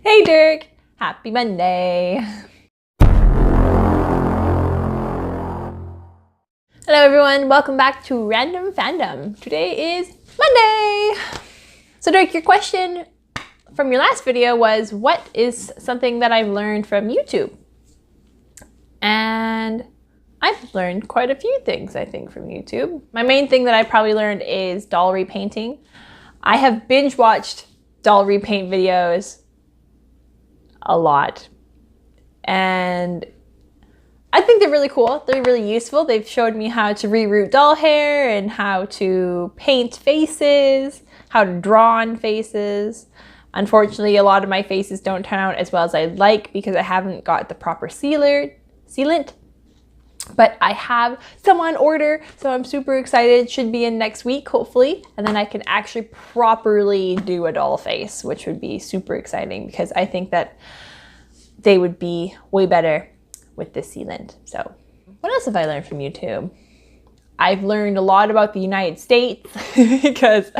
Hey Dirk! Happy Monday! Hello everyone, welcome back to Random Fandom. Today is Monday! So Dirk, your question from your last video was, what is something that I've learned from YouTube? And I've learned quite a few things, I think, from YouTube. My main thing that I probably learned is doll repainting. I have binge watched doll repaint videos a lot. And I think they're really cool. They're really useful. They've showed me how to reroute doll hair and how to paint faces, how to draw on faces. Unfortunately, a lot of my faces don't turn out as well as I'd like because I haven't got the proper sealant. But I have some on order, so I'm super excited. Should be in next week, hopefully. And then I can actually properly do a doll face, which would be super exciting because I think that they would be way better with this sealant. So what else have I learned from YouTube? I've learned a lot about the United States because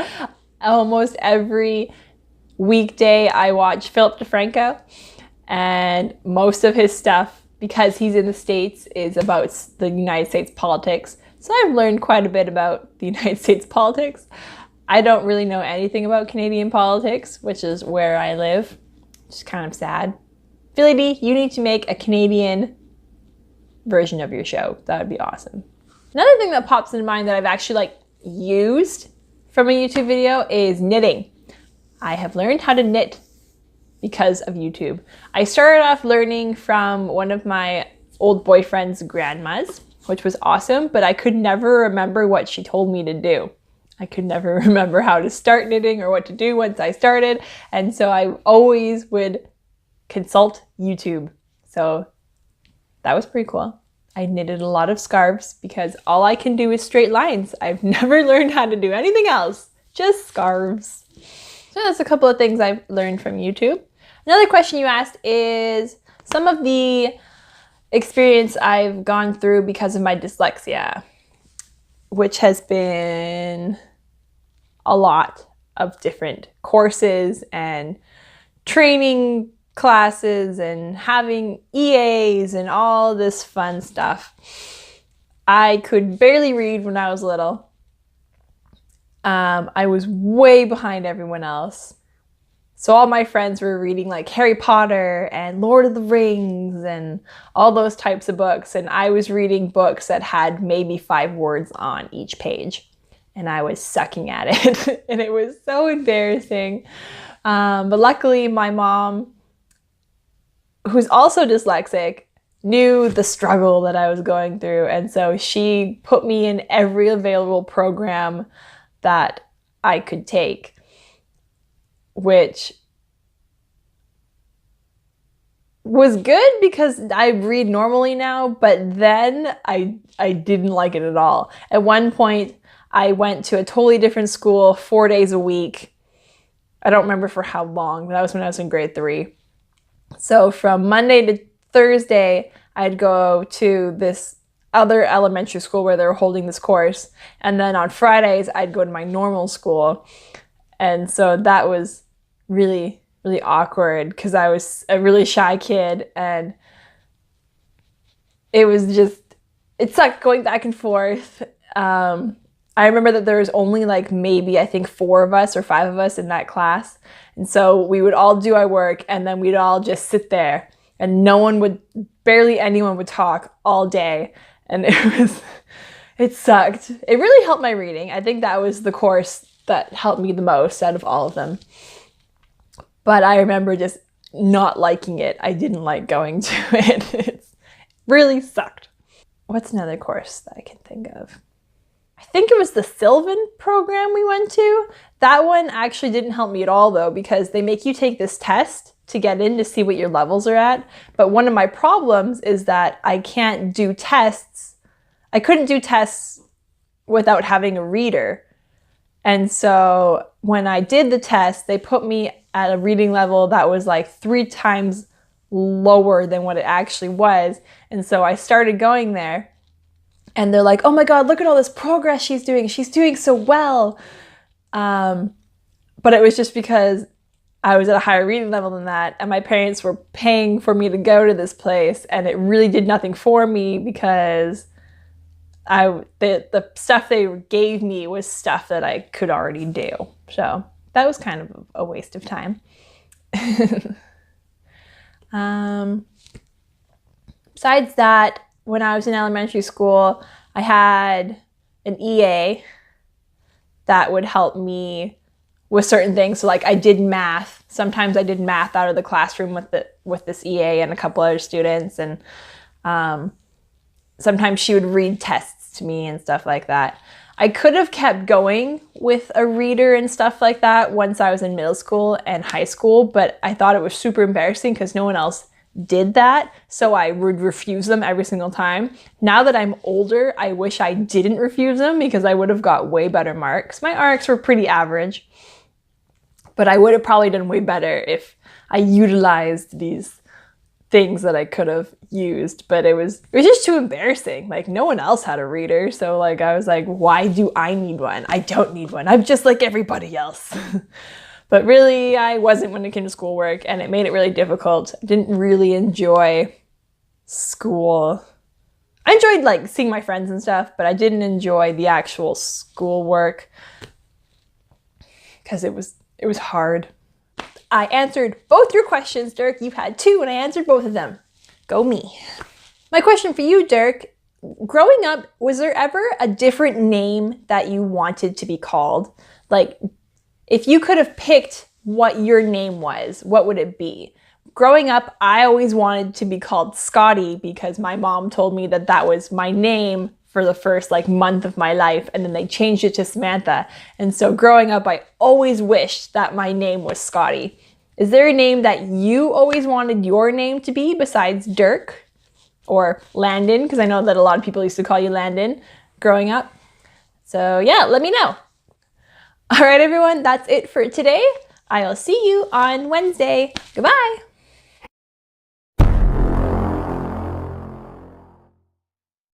almost every weekday I watch Philip DeFranco, and most of his stuff, because he's in the States, is about the United States politics. So I've learned quite a bit about the United States politics. I don't really know anything about Canadian politics, which is where I live, which is kind of sad. Philly D, you need to make a Canadian version of your show. That would be awesome. Another thing that pops into mind that I've actually used from a YouTube video is knitting. I have learned how to knit because of YouTube. I started off learning from one of my old boyfriend's grandmas, which was awesome, but I could never remember what she told me to do. I could never remember how to start knitting or what to do once I started, and so I always would consult YouTube. So that was pretty cool. I knitted a lot of scarves because all I can do is straight lines. I've never learned how to do anything else, just scarves. So that's a couple of things I've learned from YouTube. Another question you asked is some of the experience I've gone through because of my dyslexia, which has been a lot of different courses and training classes and having EAs and all this fun stuff. I could barely read when I was little. I was way behind everyone else. So all my friends were reading Harry Potter and Lord of the Rings and all those types of books. And I was reading books that had maybe 5 words on each page. And I was sucking at it. And it was so embarrassing. But luckily my mom, who's also dyslexic, knew the struggle that I was going through. And so she put me in every available program that I could take, which was good because I read normally now, but then I didn't like it at all. At one point, I went to a totally different school 4 days a week. I don't remember for how long, but that was when I was in grade 3. So from Monday to Thursday, I'd go to this other elementary school where they were holding this course. And then on Fridays, I'd go to my normal school. And so that was really, really awkward because I was a really shy kid. And it sucked going back and forth. I remember that there was only maybe I think 4 of us or 5 of us in that class. And so we would all do our work and then we'd all just sit there and barely anyone would talk all day. And it sucked. It really helped my reading. I think that was the course that helped me the most out of all of them. But I remember just not liking it. I didn't like going to it. It really sucked. What's another course that I can think of? I think it was the Sylvan program we went to. That one actually didn't help me at all though, because they make you take this test to get in to see what your levels are at. But one of my problems is that I can't do tests. I couldn't do tests without having a reader. And so when I did the test, they put me at a reading level that was 3 times lower than what it actually was. And so I started going there and they're like, oh my God, look at all this progress she's doing. She's doing so well. But it was just because I was at a higher reading level than that, and my parents were paying for me to go to this place, and it really did nothing for me because the stuff they gave me was stuff that I could already do. So that was kind of a waste of time. Besides that, when I was in elementary school, I had an EA that would help me with certain things. So like I did math. Sometimes I did math out of the classroom with this EA and a couple other students, and sometimes she would read tests to me and stuff like that. I could have kept going with a reader and stuff like that once I was in middle school and high school, but I thought it was super embarrassing because no one else did that, so I would refuse them every single time. Now that I'm older, I wish I didn't refuse them because I would have got way better marks. My marks were pretty average, but I would have probably done way better if I utilized these things that I could have used, but it was just too embarrassing. Like, no one else had a reader, so like I was like, why do I need one? I don't need one. I'm just like everybody else. But really, I wasn't when it came to schoolwork, and it made it really difficult. I didn't really enjoy school. I enjoyed like seeing my friends and stuff, but I didn't enjoy the actual schoolwork because it was hard. I answered both your questions, Dirk. You've had 2, and I answered both of them. Go me. My question for you, Dirk. Growing up, was there ever a different name that you wanted to be called? Like, if you could have picked what your name was, what would it be? Growing up, I always wanted to be called Scotty because my mom told me that that was my name for the first like month of my life, and then they changed it to Samantha. And so growing up, I always wished that my name was Scotty. Is there a name that you always wanted your name to be besides Dirk or Landon? Because I know that a lot of people used to call you Landon growing up. So yeah, let me know. All right, everyone, that's it for today. I'll see you on Wednesday. Goodbye.